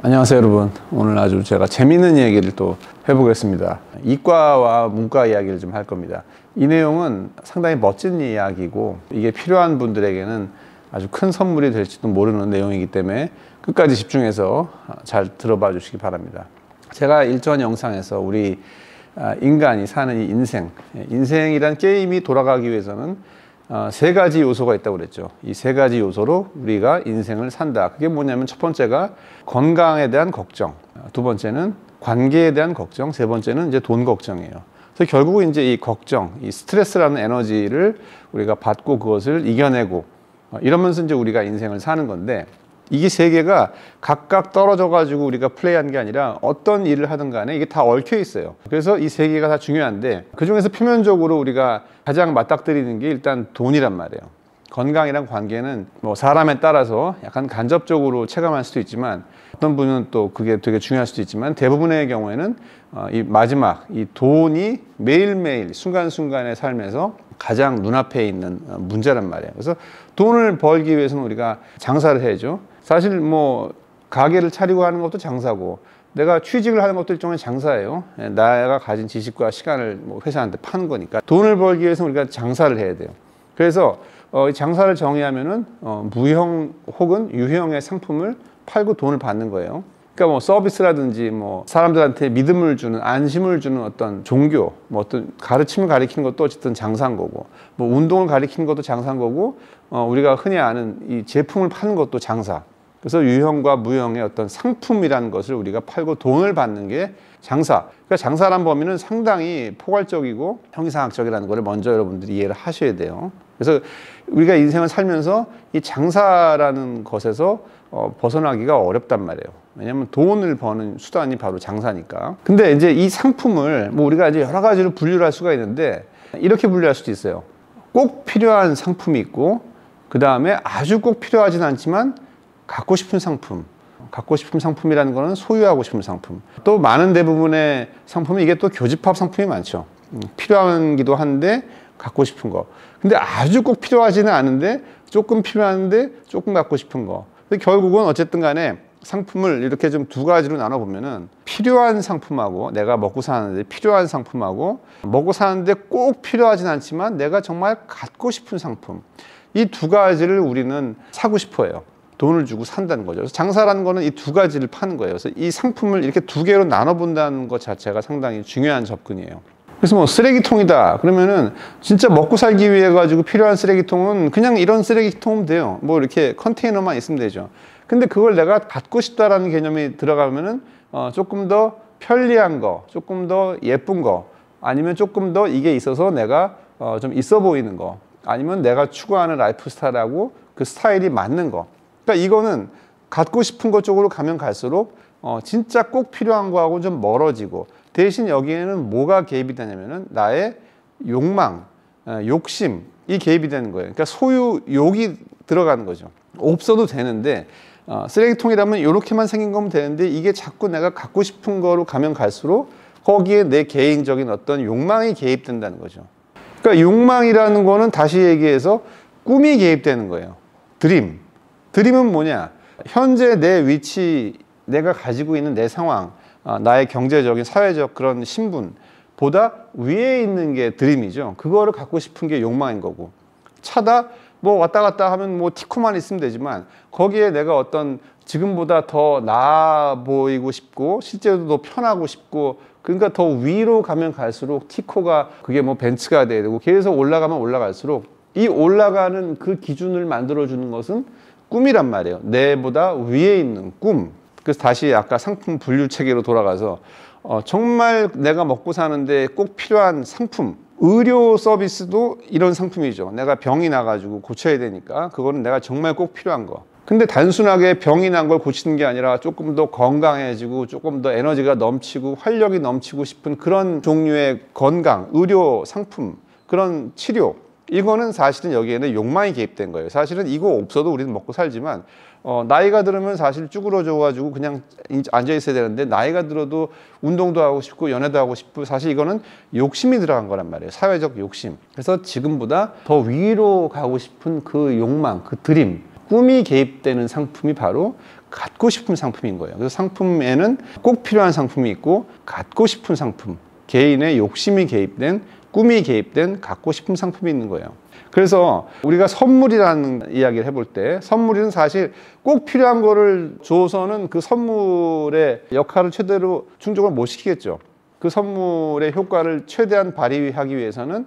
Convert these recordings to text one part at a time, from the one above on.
안녕하세요 여러분. 오늘 아주 제가 재미있는 얘기를 또 해보겠습니다. 이과와 문과 이야기를 좀 할 겁니다. 이 내용은 상당히 멋진 이야기고 이게 필요한 분들에게는 아주 큰 선물이 될지도 모르는 내용이기 때문에 끝까지 집중해서 잘 들어봐 주시기 바랍니다. 제가 일전 영상에서 우리 인간이 사는 이 인생이란 게임이 돌아가기 위해서는 세 가지 요소가 있다고 그랬죠. 이 세 가지 요소로 우리가 인생을 산다. 그게 뭐냐면 첫 번째가 건강에 대한 걱정, 두 번째는 관계에 대한 걱정, 세 번째는 이제 돈 걱정이에요. 그래서 결국은 이제 이 걱정, 이 스트레스라는 에너지를 우리가 받고 그것을 이겨내고 이러면서 이제 우리가 인생을 사는 건데, 이게 세 개가 각각 떨어져 가지고 우리가 플레이하는 게 아니라 어떤 일을 하든 간에 이게 다 얽혀 있어요. 그래서 이 세 개가 다 중요한데, 그 중에서 표면적으로 우리가 가장 맞닥뜨리는 게 일단 돈이란 말이에요. 건강이랑 관계는 뭐 사람에 따라서 약간 간접적으로 체감할 수도 있지만, 어떤 분은 또 그게 되게 중요할 수도 있지만, 대부분의 경우에는 이 마지막 이 돈이 매일매일 순간순간의 삶에서 가장 눈앞에 있는 문제란 말이에요. 그래서 돈을 벌기 위해서는 우리가 장사를 해야죠. 사실 뭐 가게를 차리고 하는 것도 장사고, 내가 취직을 하는 것도 일종의 장사예요. 내가 가진 지식과 시간을 뭐 회사한테 파는 거니까 돈을 벌기 위해서는 우리가 장사를 해야 돼요. 그래서 장사를 정의하면은 무형 혹은 유형의 상품을 팔고 돈을 받는 거예요. 그러니까 뭐 서비스라든지 뭐 사람들한테 믿음을 주는, 안심을 주는 어떤 종교, 뭐 어떤 가르침을 가리키는 것도 어쨌든 장사인 거고, 뭐 운동을 가리키는 것도 장사인 거고, 우리가 흔히 아는 이 제품을 파는 것도 장사. 그래서 유형과 무형의 어떤 상품이라는 것을 우리가 팔고 돈을 받는 게 장사. 그러니까 장사란 범위는 상당히 포괄적이고 형이상학적이라는 걸 먼저 여러분들이 이해를 하셔야 돼요. 그래서 우리가 인생을 살면서 이 장사라는 것에서 벗어나기가 어렵단 말이에요. 왜냐하면 돈을 버는 수단이 바로 장사니까. 근데 이제 이 상품을 뭐 우리가 이제 여러 가지로 분류를 할 수가 있는데, 이렇게 분류할 수도 있어요. 꼭 필요한 상품이 있고, 그 다음에 아주 꼭 필요하진 않지만 갖고 싶은 상품. 갖고 싶은 상품이라는 거는 소유하고 싶은 상품. 또 많은 대부분의 상품이 이게 또 교집합 상품이 많죠. 필요하기도 한데 갖고 싶은 거. 근데 아주 꼭 필요하지는 않은데 조금 필요한데 조금 갖고 싶은 거. 근데 결국은 어쨌든 간에 상품을 이렇게 좀 두 가지로 나눠 보면은, 필요한 상품하고, 내가 먹고 사는데 필요한 상품하고, 먹고 사는데 꼭 필요하진 않지만 내가 정말 갖고 싶은 상품, 이 두 가지를 우리는 사고 싶어 해요. 돈을 주고 산다는 거죠. 그래서 장사라는 거는 이 두 가지를 파는 거예요. 그래서 이 상품을 이렇게 두 개로 나눠 본다는 것 자체가 상당히 중요한 접근이에요. 그래서 뭐 쓰레기통이다 그러면은, 진짜 먹고 살기 위해 가지고 필요한 쓰레기통은 그냥 이런 쓰레기통은 돼요. 뭐 이렇게 컨테이너만 있으면 되죠. 근데 그걸 내가 갖고 싶다라는 개념이 들어가면은 조금 더 편리한 거, 조금 더 예쁜 거, 아니면 조금 더 이게 있어서 내가 좀 있어 보이는 거, 아니면 내가 추구하는 라이프 스타일하고 그 스타일이 맞는 거. 그러니까 이거는 갖고 싶은 것 쪽으로 가면 갈수록 진짜 꼭 필요한 거하고 좀 멀어지고, 대신 여기에는 뭐가 개입이 되냐면은 나의 욕망, 욕심이 개입이 되는 거예요. 그러니까 소유욕이 들어가는 거죠. 없어도 되는데, 쓰레기통이라면 이렇게만 생긴 거면 되는데, 이게 자꾸 내가 갖고 싶은 거로 가면 갈수록 거기에 내 개인적인 어떤 욕망이 개입된다는 거죠. 그러니까 욕망이라는 거는 다시 얘기해서 꿈이 개입되는 거예요. 드림은 뭐냐? 현재 내 위치, 내가 가지고 있는 내 상황, 나의 경제적인, 사회적 그런 신분보다 위에 있는 게 드림이죠. 그거를 갖고 싶은 게 욕망인 거고, 차다 뭐 왔다 갔다 하면 뭐 티코만 있으면 되지만, 거기에 내가 어떤 지금보다 더 나아 보이고 싶고 실제로 더 편하고 싶고, 그러니까 더 위로 가면 갈수록 티코가 그게 뭐 벤츠가 돼야 되고, 계속 올라가면 올라갈수록 이 올라가는 그 기준을 만들어주는 것은 꿈이란 말이에요. 내보다 위에 있는 꿈. 그래서 다시 아까 상품 분류 체계로 돌아가서 정말 내가 먹고 사는데 꼭 필요한 상품, 의료 서비스도 이런 상품이죠. 내가 병이 나가지고 고쳐야 되니까 그거는 내가 정말 꼭 필요한 거. 근데 단순하게 병이 난 걸 고치는 게 아니라 조금 더 건강해지고 조금 더 에너지가 넘치고 활력이 넘치고 싶은 그런 종류의 건강, 의료 상품, 그런 치료, 이거는 사실은 여기에는 욕망이 개입된 거예요. 사실은 이거 없어도 우리는 먹고 살지만, 나이가 들으면 사실 쭈그러져 가지고 그냥 앉아 있어야 되는데, 나이가 들어도 운동도 하고 싶고 연애도 하고 싶고, 사실 이거는 욕심이 들어간 거란 말이에요. 사회적 욕심. 그래서 지금보다 더 위로 가고 싶은 그 욕망, 그 드림, 꿈이 개입되는 상품이 바로 갖고 싶은 상품인 거예요. 그래서 상품에는 꼭 필요한 상품이 있고 갖고 싶은 상품, 개인의 욕심이 개입된, 꿈이 개입된 갖고 싶은 상품이 있는 거예요. 그래서 우리가 선물이라는 이야기를 해볼 때 선물은 사실 꼭 필요한 거를 줘서는 그 선물의 역할을 최대로 충족을 못 시키겠죠. 그 선물의 효과를 최대한 발휘하기 위해서는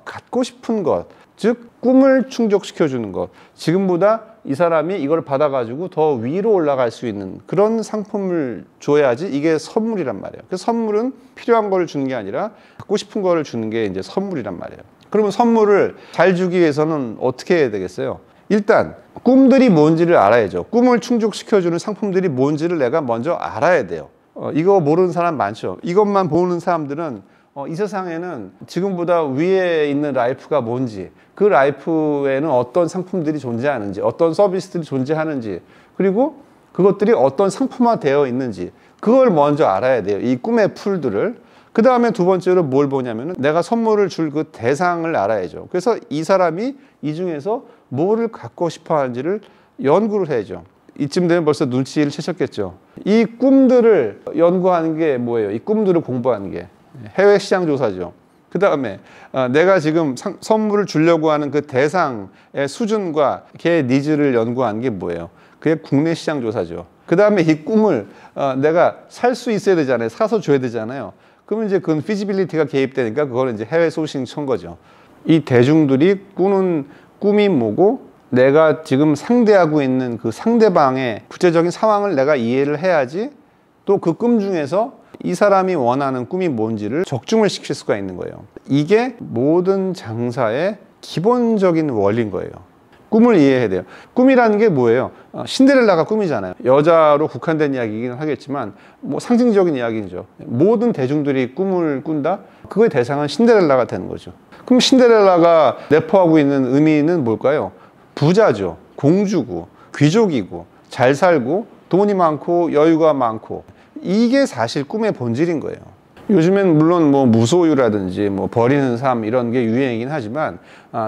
갖고 싶은 것, 즉 꿈을 충족시켜 주는 것, 지금보다 이 사람이 이걸 받아가지고 더 위로 올라갈 수 있는 그런 상품을 줘야지 이게 선물이란 말이에요. 그래서 선물은 필요한 걸 주는 게 아니라 갖고 싶은 걸 주는 게 이제 선물이란 말이에요. 그러면 선물을 잘 주기 위해서는 어떻게 해야 되겠어요? 일단 꿈들이 뭔지를 알아야죠. 꿈을 충족시켜주는 상품들이 뭔지를 내가 먼저 알아야 돼요. 이거 모르는 사람 많죠. 이것만 보는 사람들은 이 세상에는 지금보다 위에 있는 라이프가 뭔지, 그 라이프에는 어떤 상품들이 존재하는지, 어떤 서비스들이 존재하는지, 그리고 그것들이 어떤 상품화되어 있는지 그걸 먼저 알아야 돼요. 이 꿈의 풀들을. 그 다음에 두 번째로 뭘 보냐면은 내가 선물을 줄 그 대상을 알아야죠. 그래서 이 사람이 이 중에서 뭐를 갖고 싶어 하는지를 연구를 해야죠. 이쯤 되면 벌써 눈치를 채셨겠죠. 이 꿈들을 연구하는 게 뭐예요? 이 꿈들을 공부하는 게 해외 시장 조사죠. 그 다음에 내가 지금 선물을 주려고 하는 그 대상의 수준과 걔의 니즈를 연구하는 게 뭐예요? 그게 국내 시장 조사죠. 그 다음에 이 꿈을 내가 살 수 있어야 되잖아요. 사서 줘야 되잖아요. 그러면 이제 그건 피지빌리티가 개입되니까 그거는 이제 해외 소싱 친 거죠. 이 대중들이 꾸는 꿈이 뭐고 내가 지금 상대하고 있는 그 상대방의 구체적인 상황을 내가 이해를 해야지 또 그 꿈 중에서 이 사람이 원하는 꿈이 뭔지를 적중을 시킬 수가 있는 거예요. 이게 모든 장사의 기본적인 원리인 거예요. 꿈을 이해해야 돼요. 꿈이라는 게 뭐예요? 신데렐라가 꿈이잖아요. 여자로 국한된 이야기이긴 하겠지만 뭐 상징적인 이야기죠. 모든 대중들이 꿈을 꾼다? 그거의 대상은 신데렐라가 되는 거죠. 그럼 신데렐라가 내포하고 있는 의미는 뭘까요? 부자죠. 공주고 귀족이고 잘 살고 돈이 많고 여유가 많고 이게 사실 꿈의 본질인 거예요. 요즘엔 물론 뭐 무소유라든지 뭐 버리는 삶 이런 게 유행이긴 하지만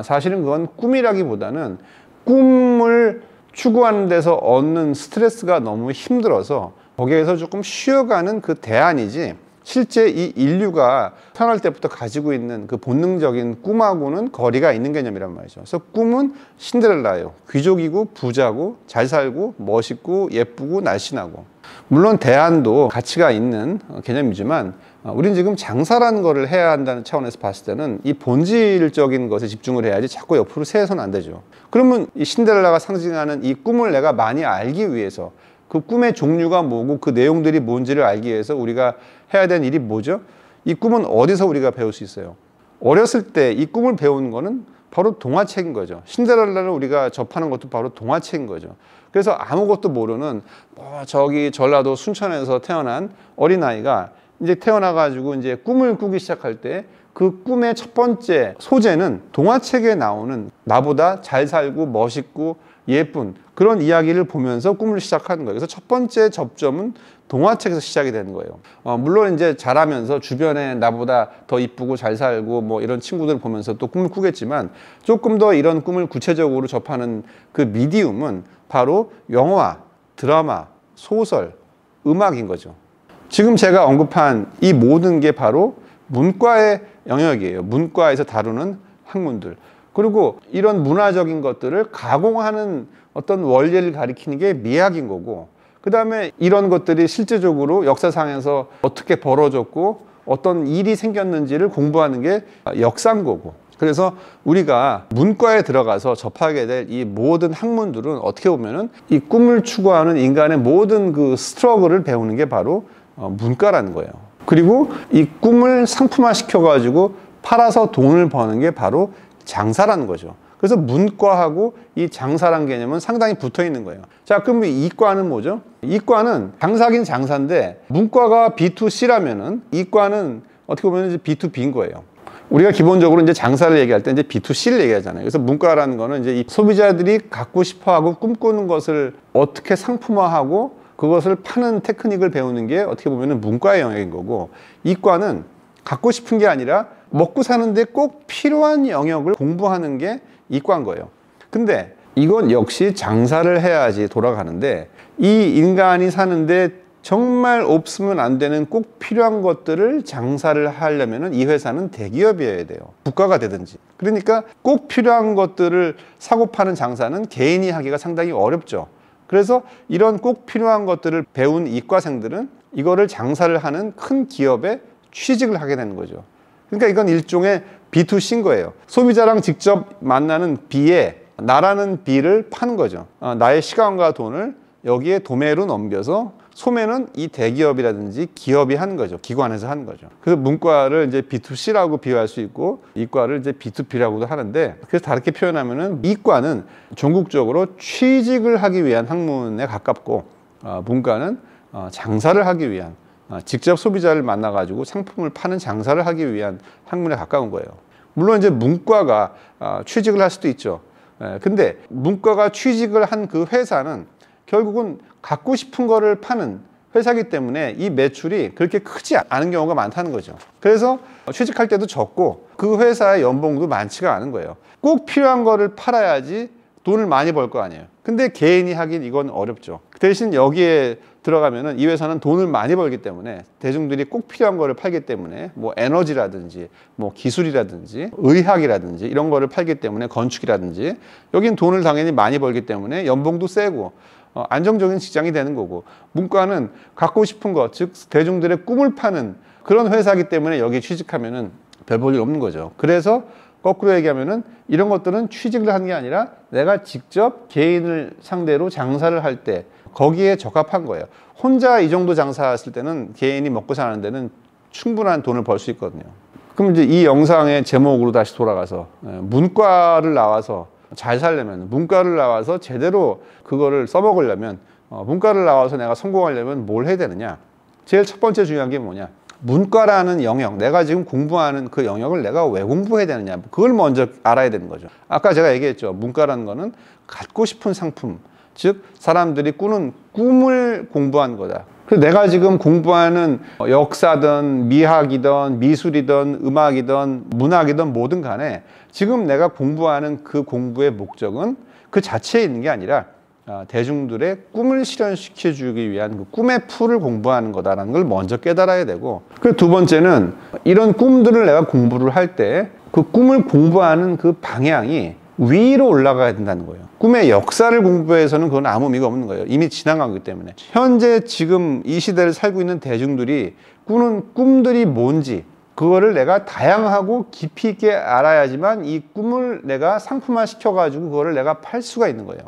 사실은 그건 꿈이라기보다는 꿈을 추구하는 데서 얻는 스트레스가 너무 힘들어서 거기에서 조금 쉬어가는 그 대안이지 실제 이 인류가 태어날 때부터 가지고 있는 그 본능적인 꿈하고는 거리가 있는 개념이란 말이죠. 그래서 꿈은 신데렐라예요. 귀족이고 부자고 잘 살고 멋있고 예쁘고 날씬하고. 물론 대안도 가치가 있는 개념이지만 우린 지금 장사라는 거를 해야 한다는 차원에서 봤을 때는 이 본질적인 것에 집중을 해야지 자꾸 옆으로 새서는 안 되죠. 그러면 이 신데렐라가 상징하는 이 꿈을 내가 많이 알기 위해서 그 꿈의 종류가 뭐고 그 내용들이 뭔지를 알기 위해서 우리가 해야 되는 일이 뭐죠? 이 꿈은 어디서 우리가 배울 수 있어요? 어렸을 때 이 꿈을 배우는 거는 바로 동화책인 거죠. 신데렐라를 우리가 접하는 것도 바로 동화책인 거죠. 그래서 아무것도 모르는 저기 전라도 순천에서 태어난 어린아이가 이제 태어나가지고 이제 꿈을 꾸기 시작할 때 그 꿈의 첫 번째 소재는 동화책에 나오는 나보다 잘 살고 멋있고 예쁜 그런 이야기를 보면서 꿈을 시작하는 거예요. 그래서 첫 번째 접점은 동화책에서 시작이 되는 거예요. 물론 이제 자라면서 주변에 나보다 더 이쁘고 잘 살고 뭐 이런 친구들 보면서 또 꿈을 꾸겠지만 조금 더 이런 꿈을 구체적으로 접하는 그 미디움은 바로 영화, 드라마, 소설, 음악인 거죠. 지금 제가 언급한 이 모든 게 바로 문과의 영역이에요. 문과에서 다루는 학문들. 그리고 이런 문화적인 것들을 가공하는 어떤 원리를 가리키는 게 미학인 거고, 그 다음에 이런 것들이 실제적으로 역사상에서 어떻게 벌어졌고 어떤 일이 생겼는지를 공부하는 게 역사인 거고. 그래서 우리가 문과에 들어가서 접하게 될 이 모든 학문들은 어떻게 보면은 이 꿈을 추구하는 인간의 모든 그 스트러글을 배우는 게 바로 문과라는 거예요. 그리고 이 꿈을 상품화 시켜가지고 팔아서 돈을 버는 게 바로 장사라는 거죠. 그래서 문과하고 이 장사란 개념은 상당히 붙어 있는 거예요. 자, 그럼 이과는 뭐죠? 이과는 장사긴 장사인데 문과가 B2C라면은 이과는 어떻게 보면 이제 B2B인 거예요. 우리가 기본적으로 이제 장사를 얘기할 때 이제 B2C를 얘기하잖아요. 그래서 문과라는 거는 이제 이 소비자들이 갖고 싶어 하고 꿈꾸는 것을 어떻게 상품화하고 그것을 파는 테크닉을 배우는 게 어떻게 보면 문과의 영역인 거고, 이과는 갖고 싶은 게 아니라 먹고 사는데 꼭 필요한 영역을 공부하는 게 이과인 거예요. 근데 이건 역시 장사를 해야지 돌아가는데, 이 인간이 사는데 정말 없으면 안 되는 꼭 필요한 것들을 장사를 하려면 이 회사는 대기업이어야 돼요. 국가가 되든지. 그러니까 꼭 필요한 것들을 사고 파는 장사는 개인이 하기가 상당히 어렵죠. 그래서 이런 꼭 필요한 것들을 배운 이과생들은 이거를 장사를 하는 큰 기업에 취직을 하게 되는 거죠. 그러니까 이건 일종의 B2C인 거예요. 소비자랑 직접 만나는 B에 나라는 B를 파는 거죠. 나의 시간과 돈을 여기에 도매로 넘겨서 소매는 이 대기업이라든지 기업이 하는 거죠. 기관에서 하는 거죠. 그래서 문과를 이제 B2C라고 비유할 수 있고, 이과를 이제 B2B라고도 하는데, 그래서 다르게 표현하면은 이과는 전국적으로 취직을 하기 위한 학문에 가깝고, 문과는 장사를 하기 위한, 직접 소비자를 만나가지고 상품을 파는 장사를 하기 위한 학문에 가까운 거예요. 물론 이제 문과가 취직을 할 수도 있죠. 근데 문과가 취직을 한 그 회사는 결국은 갖고 싶은 거를 파는 회사이기 때문에 이 매출이 그렇게 크지 않은 경우가 많다는 거죠. 그래서 취직할 때도 적고 그 회사의 연봉도 많지가 않은 거예요. 꼭 필요한 거를 팔아야지 돈을 많이 벌 거 아니에요. 근데 개인이 하긴 이건 어렵죠. 대신 여기에 들어가면은 이 회사는 돈을 많이 벌기 때문에, 대중들이 꼭 필요한 거를 팔기 때문에, 뭐 에너지라든지 뭐 기술이라든지 의학이라든지 이런 거를 팔기 때문에, 건축이라든지 여긴 돈을 당연히 많이 벌기 때문에 연봉도 세고 안정적인 직장이 되는 거고, 문과는 갖고 싶은 것, 즉 대중들의 꿈을 파는 그런 회사이기 때문에 여기 취직하면은 별 볼 일 없는 거죠. 그래서 거꾸로 얘기하면은 이런 것들은 취직을 하는 게 아니라 내가 직접 개인을 상대로 장사를 할 때 거기에 적합한 거예요. 혼자 이 정도 장사했을 때는 개인이 먹고 사는 데는 충분한 돈을 벌 수 있거든요. 그럼 이제 이 영상의 제목으로 다시 돌아가서, 문과를 나와서 잘 살려면, 문과를 나와서 제대로 그거를 써먹으려면, 문과를 나와서 내가 성공하려면 뭘 해야 되느냐? 제일 첫 번째 중요한 게 뭐냐? 문과라는 영역, 내가 지금 공부하는 그 영역을 내가 왜 공부해야 되느냐? 그걸 먼저 알아야 되는 거죠. 아까 제가 얘기했죠. 문과라는 거는 갖고 싶은 상품, 즉 사람들이 꾸는 꿈을 공부하는 거다. 그래서 내가 지금 공부하는 역사든 미학이든 미술이든 음악이든 문학이든 뭐든 간에 지금 내가 공부하는 그 공부의 목적은 그 자체에 있는 게 아니라 대중들의 꿈을 실현시켜 주기 위한 그 꿈의 풀을 공부하는 거다라는 걸 먼저 깨달아야 되고, 그리고 두 번째는 이런 꿈들을 내가 공부를 할 때 그 꿈을 공부하는 그 방향이 위로 올라가야 된다는 거예요. 꿈의 역사를 공부해서는 그건 아무 의미가 없는 거예요. 이미 지나간 거기 때문에. 현재 지금 이 시대를 살고 있는 대중들이 꾸는 꿈들이 뭔지, 그거를 내가 다양하고 깊이 있게 알아야지만 이 꿈을 내가 상품화 시켜가지고 그거를 내가 팔 수가 있는 거예요.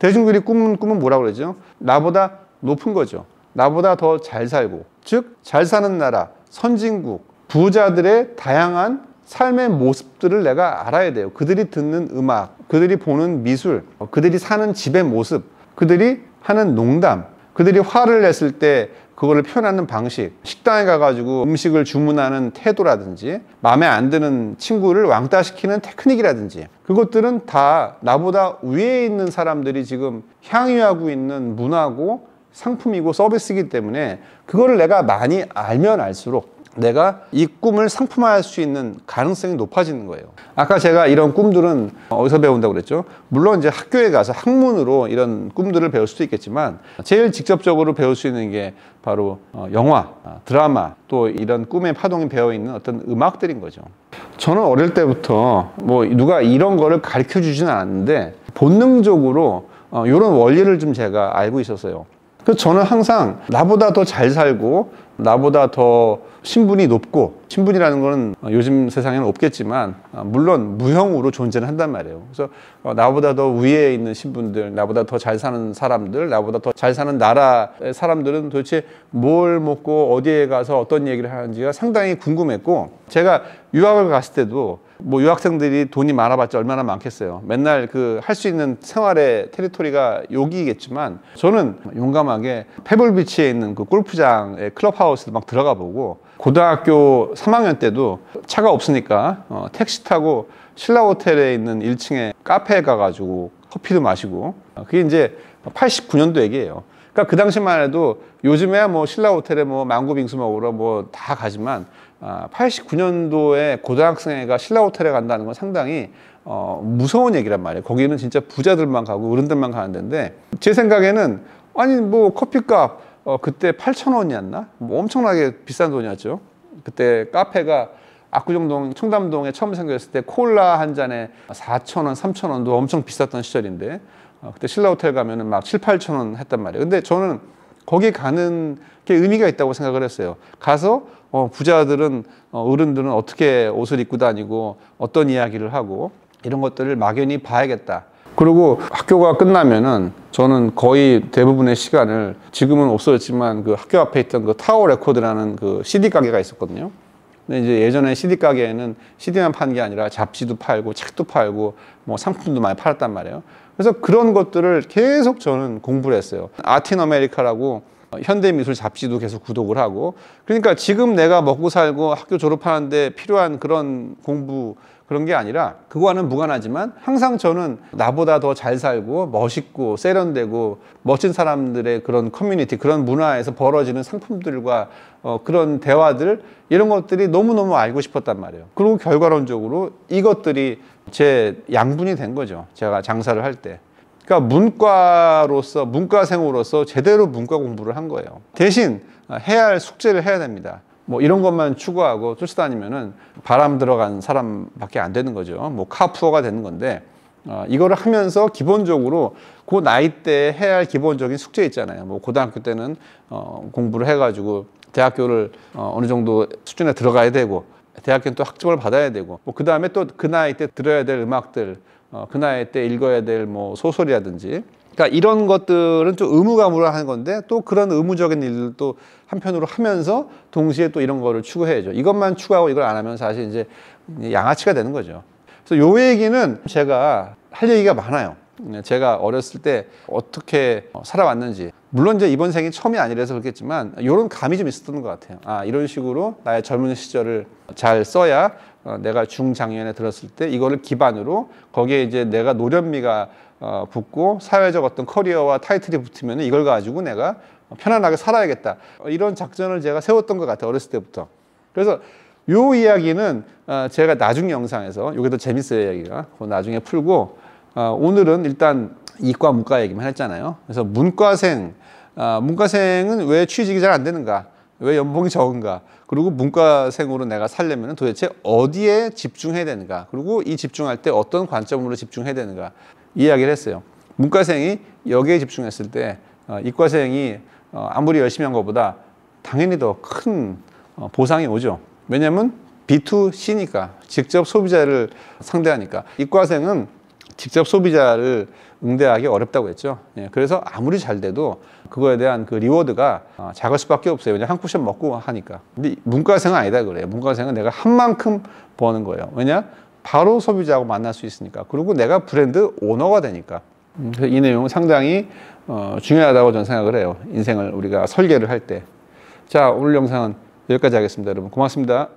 대중들이 꿈은 뭐라고 그러죠? 나보다 높은 거죠. 나보다 더 잘 살고, 즉 잘 사는 나라, 선진국, 부자들의 다양한 삶의 모습들을 내가 알아야 돼요. 그들이 듣는 음악, 그들이 보는 미술, 그들이 사는 집의 모습, 그들이 하는 농담, 그들이 화를 냈을 때 그거를 표현하는 방식, 식당에 가가지고 음식을 주문하는 태도라든지, 마음에 안 드는 친구를 왕따시키는 테크닉이라든지, 그것들은 다 나보다 위에 있는 사람들이 지금 향유하고 있는 문화고 상품이고 서비스이기 때문에 그거를 내가 많이 알면 알수록 내가 이 꿈을 상품화할 수 있는 가능성이 높아지는 거예요. 아까 제가 이런 꿈들은 어디서 배운다고 그랬죠? 물론 이제 학교에 가서 학문으로 이런 꿈들을 배울 수도 있겠지만, 제일 직접적으로 배울 수 있는 게 바로 영화, 드라마, 또 이런 꿈의 파동이 배어있는 어떤 음악들인 거죠. 저는 어릴 때부터 뭐 누가 이런 거를 가르쳐 주진 않았는데 본능적으로 이런 원리를 좀 제가 알고 있었어요. 그래서 저는 항상 나보다 더 잘 살고 나보다 더 신분이 높고, 신분이라는 거는 요즘 세상에는 없겠지만 물론 무형으로 존재는 한단 말이에요. 그래서 나보다 더 위에 있는 신분들, 나보다 더 잘 사는 사람들, 나보다 더 잘 사는 나라의 사람들은 도대체 뭘 먹고 어디에 가서 어떤 얘기를 하는지가 상당히 궁금했고, 제가 유학을 갔을 때도 뭐 유학생들이 돈이 많아봤자 얼마나 많겠어요. 맨날 그 할 수 있는 생활의 테리토리가 여기겠지만, 저는 용감하게 페블비치에 있는 그 골프장의 클럽하우스도 막 들어가 보고, 고등학교 3학년 때도 차가 없으니까 택시 타고 신라호텔에 있는 1층에 카페에 가가지고 커피도 마시고, 그게 이제 89년도 얘기예요. 그러니까 그 당시만 해도 요즘에야 뭐 신라 호텔에 뭐 망고 빙수 먹으러 뭐 다 가지만 89년도에 고등학생회가 신라 호텔에 간다는 건 상당히 무서운 얘기란 말이에요. 거기는 진짜 부자들만 가고 어른들만 가는 데인데 제 생각에는 아니 뭐 커피값 그때 8,000원이었나? 뭐 엄청나게 비싼 돈이었죠. 그때 카페가 압구정동 청담동에 처음 생겼을 때 콜라 한 잔에 4,000원, 3,000원도 엄청 비쌌던 시절인데 그때 신라 호텔 가면은 막 7, 8,000원 했단 말이에요. 근데 저는 거기 가는 게 의미가 있다고 생각을 했어요. 가서 부자들은 어른들은 어떻게 옷을 입고 다니고 어떤 이야기를 하고 이런 것들을 막연히 봐야겠다. 그리고 학교가 끝나면은 저는 거의 대부분의 시간을 지금은 없어졌지만 그 학교 앞에 있던 그 타워 레코드라는 그 CD 가게가 있었거든요. 근데 이제 예전에 CD 가게에는 CD만 파는 게 아니라 잡지도 팔고 책도 팔고 뭐 상품도 많이 팔았단 말이에요. 그래서 그런 것들을 계속 저는 공부를 했어요. 아틴 아메리카라고 현대미술 잡지도 계속 구독을 하고 그러니까 지금 내가 먹고 살고 학교 졸업하는데 필요한 그런 공부 그런 게 아니라 그거와는 무관하지만 항상 저는 나보다 더 잘 살고 멋있고 세련되고 멋진 사람들의 그런 커뮤니티 그런 문화에서 벌어지는 상품들과 그런 대화들 이런 것들이 너무너무 알고 싶었단 말이에요. 그리고 결과론적으로 이것들이 제 양분이 된 거죠. 제가 장사를 할 때. 그러니까 문과로서 문과생으로서 제대로 문과 공부를 한 거예요. 대신 해야 할 숙제를 해야 됩니다. 뭐 이런 것만 추구하고 쫓아다니면은 바람 들어간 사람밖에 안 되는 거죠. 뭐 카푸어가 되는 건데 이거를 하면서 기본적으로 그 나이 때 해야 할 기본적인 숙제 있잖아요. 뭐 고등학교 때는 공부를 해가지고 대학교를 어느 정도 수준에 들어가야 되고 대학교는 또 학점을 받아야 되고 뭐 그 다음에 또 그 나이 때 들어야 될 음악들 그 나이 때 읽어야 될 뭐 소설이라든지 그러니까 이런 것들은 좀 의무감으로 하는 건데 또 그런 의무적인 일도 한편으로 하면서 동시에 또 이런 거를 추구해야죠. 이것만 추구하고 이걸 안 하면 사실 이제 양아치가 되는 거죠. 그래서 요 얘기는 제가 할 얘기가 많아요. 제가 어렸을 때 어떻게 살아왔는지 물론 이제 이번 생이 처음이 아니라서 그렇겠지만 이런 감이 좀 있었던 것 같아요. 이런 식으로 나의 젊은 시절을 잘 써야 내가 중장년에 들었을 때 이거를 기반으로 거기에 이제 내가 노련미가 붙고 사회적 어떤 커리어와 타이틀이 붙으면 이걸 가지고 내가 편안하게 살아야겠다. 이런 작전을 제가 세웠던 것 같아요. 어렸을 때부터. 그래서 요 이야기는 제가 나중 영상에서 이게 더 재밌어요. 이야기가 나중에 풀고 오늘은 일단 이과 문과 얘기만 했잖아요. 그래서 문과생은 왜 취직이 잘 안 되는가? 왜 연봉이 적은가? 그리고 문과생으로 내가 살려면 도대체 어디에 집중해야 되는가? 그리고 이 집중할 때 어떤 관점으로 집중해야 되는가? 이 이야기를 했어요. 문과생이 여기에 집중했을 때 이과생이 아무리 열심히 한 것보다 당연히 더 큰 보상이 오죠. 왜냐하면 B2C니까 직접 소비자를 상대하니까 이과생은 직접 소비자를 응대하기 어렵다고 했죠. 그래서 아무리 잘 돼도 그거에 대한 그 리워드가 작을 수밖에 없어요. 왜냐 한 쿠션 먹고 하니까. 근데 문과생은 아니다 그래요. 문과생은 내가 한 만큼 버는 거예요. 왜냐 바로 소비자하고 만날 수 있으니까. 그리고 내가 브랜드 오너가 되니까. 그래서 이 내용은 상당히 중요하다고 저는 생각을 해요. 인생을 우리가 설계를 할 때. 자, 오늘 영상은 여기까지 하겠습니다. 여러분 고맙습니다.